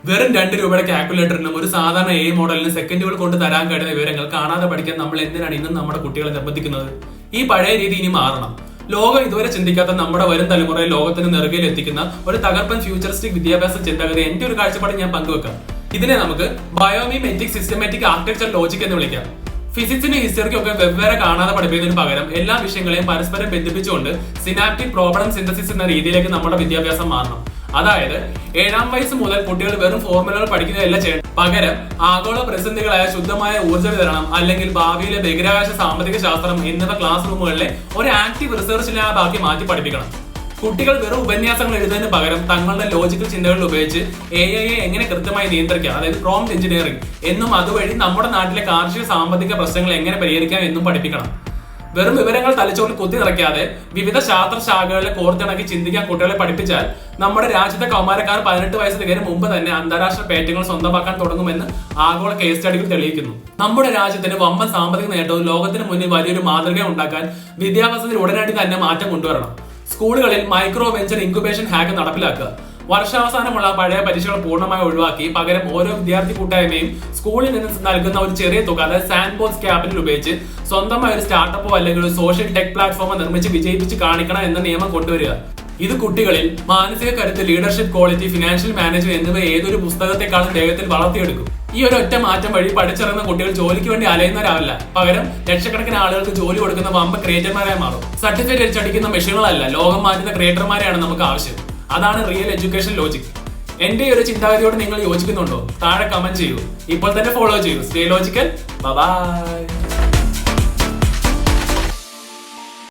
വെറും 2 രൂപയുടെ കാൽക്കുലേറ്ററിനും ഒരു സാധാരണ എ മോഡലിനും സെക്കൻഡുകൾ കൊണ്ട് തരാൻ കഴിയുന്ന വിവരങ്ങൾ കാണാതെ പഠിക്കാൻ നമ്മൾ എന്തിനാണ് ഇന്നും നമ്മുടെ കുട്ടികളെ നിർബന്ധിക്കുന്നത്? ഈ പഴയ രീതി ഇനി മാറണം. ലോകം ഇതുവരെ ചിന്തിക്കാത്ത നമ്മുടെ വരും തലമുറയെ ലോകത്തിന് നെറുകയിൽ എത്തിക്കുന്ന ഒരു തകർപ്പൻ ഫ്യൂച്ചറിസ്റ്റിക് വിദ്യാഭ്യാസ ചിന്താഗതി എന്റെ ഒരു കാഴ്ചപ്പാട് ഞാൻ പങ്കുവെക്കാം. ഇതിനെ നമുക്ക് ബയോമിമെറ്റിക് സിസ്റ്റമാറ്റിക് ആർക്കിടെക്ചർ ലോജിക് എന്ന് വിളിക്കാം. ഫിസിക്സിനും ഹിസ്റ്ററിക്കും ഒക്കെ വെവ്വേറെ കാണാതെ പഠിപ്പിക്കുന്നതിന് പകരം എല്ലാ വിഷയങ്ങളെയും പരസ്പരം ബന്ധിപ്പിച്ചുകൊണ്ട് സിനാപ്റ്റിക് പ്രോബ്ലം സിന്തസിസ് എന്ന രീതിയിലേക്ക് നമ്മുടെ വിദ്യാഭ്യാസം മാറണം. അതായത് 7ാം വയസ്സ് മുതൽ കുട്ടികൾ വെറും ഫോർമുലകൾ പഠിക്കുന്നതല്ല ചെയ്യണം. പകരം ആഗോള പ്രതിസന്ധികളായ ശുദ്ധമായ ഊർജ്ജ വിതരണം അല്ലെങ്കിൽ ഭാവിയിലെ ബഹിരാകാശ സാമ്പത്തിക ശാസ്ത്രം എന്നിവ ക്ലാസ് റൂമുകളിലെ ഒരു ആക്റ്റീവ് റിസർച്ച് ലാബാക്കി മാറ്റി പഠിപ്പിക്കണം. കുട്ടികൾ വെറും ഉപന്യാസങ്ങൾ എഴുതുന്നതിന് പകരം തങ്ങളുടെ ലോജിക്കൽ ചിന്തകൾ ഉപയോഗിച്ച് AI എങ്ങനെ കൃത്യമായി നിയന്ത്രിക്കാം, അതായത് പ്രോംപ്റ്റ് എഞ്ചിനീയറിംഗ് എന്നും അതുവഴി നമ്മുടെ നാട്ടിലെ കാർഷിക സാമ്പത്തിക പ്രശ്നങ്ങൾ എങ്ങനെ പരിഹരിക്കാം എന്നും പഠിപ്പിക്കണം. വെറും വിവരങ്ങൾ തലച്ചോറിൽ കുത്തി നിറയ്ക്കാതെ വിവിധ ശാസ്ത്ര ശാഖകളിലെ കോർത്തിണക്കി ചിന്തിക്കാൻ കുട്ടികളെ പഠിപ്പിച്ചാൽ നമ്മുടെ രാജ്യത്തെ കൗമാരക്കാർ 18 വയസ്സ് തികയും മുമ്പ് തന്നെ അന്താരാഷ്ട്ര പേറ്റന്റുകൾ സ്വന്തമാക്കാൻ തുടങ്ങുമെന്ന് ആഗോള കേസ് സ്റ്റഡികൾ തെളിയിക്കുന്നു. നമ്മുടെ രാജ്യത്തിന് വമ്പൻ സാമ്പത്തിക നേട്ടവും ലോകത്തിന് മുന്നിൽ വലിയൊരു മാതൃക ഉണ്ടാക്കാൻ വിദ്യാഭ്യാസത്തിൽ ഉടനടി തന്നെ മാറ്റം കൊണ്ടുവരണം. സ്കൂളുകളിൽ മൈക്രോ വെഞ്ചർ ഇൻക്യുബേഷൻ ഹാക്ക് നടപ്പിലാക്കുക. വർഷാവസാനമുള്ള പഴയ പരീക്ഷകൾ പൂർണ്ണമായി ഒഴിവാക്കി പകരം ഓരോ വിദ്യാർത്ഥി കൂട്ടായ്മയും സ്കൂളിൽ നിന്ന് നൽകുന്ന ഒരു ചെറിയ തുക, അതായത് സാൻഡ് ബോക്സ് ക്യാപിറ്റൽ ഉപയോഗിച്ച് സ്വന്തമായി ഒരു സ്റ്റാർട്ടപ്പോ അല്ലെങ്കിൽ ഒരു സോഷ്യൽ ടെക് പ്ലാറ്റ്ഫോമോ നിർമ്മിച്ച് വിജയിപ്പിച്ച് കാണിക്കണം എന്ന നിയമം കൊണ്ടുവരിക. ഇത് കുട്ടികളിൽ മാനസിക കരുത്ത്, ലീഡർഷിപ്പ് ക്വാളിറ്റി, ഫിനാൻഷ്യൽ മാനേജ്മെന്റ് എന്നിവ ഏതൊരു പുസ്തകത്തെക്കാളും വേഗത്തിൽ വളർത്തിയെടുക്കും. ഈ ഒരു ഒറ്റ മാറ്റം വഴി പഠിച്ചിറങ്ങുന്ന കുട്ടികൾ ജോലിക്ക് വേണ്ടി അലയുന്നവരാവില്ല, പകരം ലക്ഷക്കണക്കിന് ആളുകൾക്ക് ജോലി കൊടുക്കുന്ന വമ്പ ക്രിയേറ്റർമാരായി മാറും. സർട്ടിഫിക്കറ്റ് അടിച്ചടിക്കുന്ന മെഷീനുകളല്ല, ലോകം മാറ്റുന്ന ക്രിയേറ്റർമാരെയാണ് നമുക്ക് ആവശ്യം. അതാണ് റിയൽ എഡ്യൂക്കേഷൻ ലോജിക്. എന്റെ ഈ ഒരു ചിന്താഗതിയോട് നിങ്ങൾ യോജിക്കുന്നുണ്ടോ? താഴെ കമന്റ് ചെയ്യൂ. ഇപ്പോൾ തന്നെ ഫോളോ ചെയ്യൂ. Stay logical. ബൈ.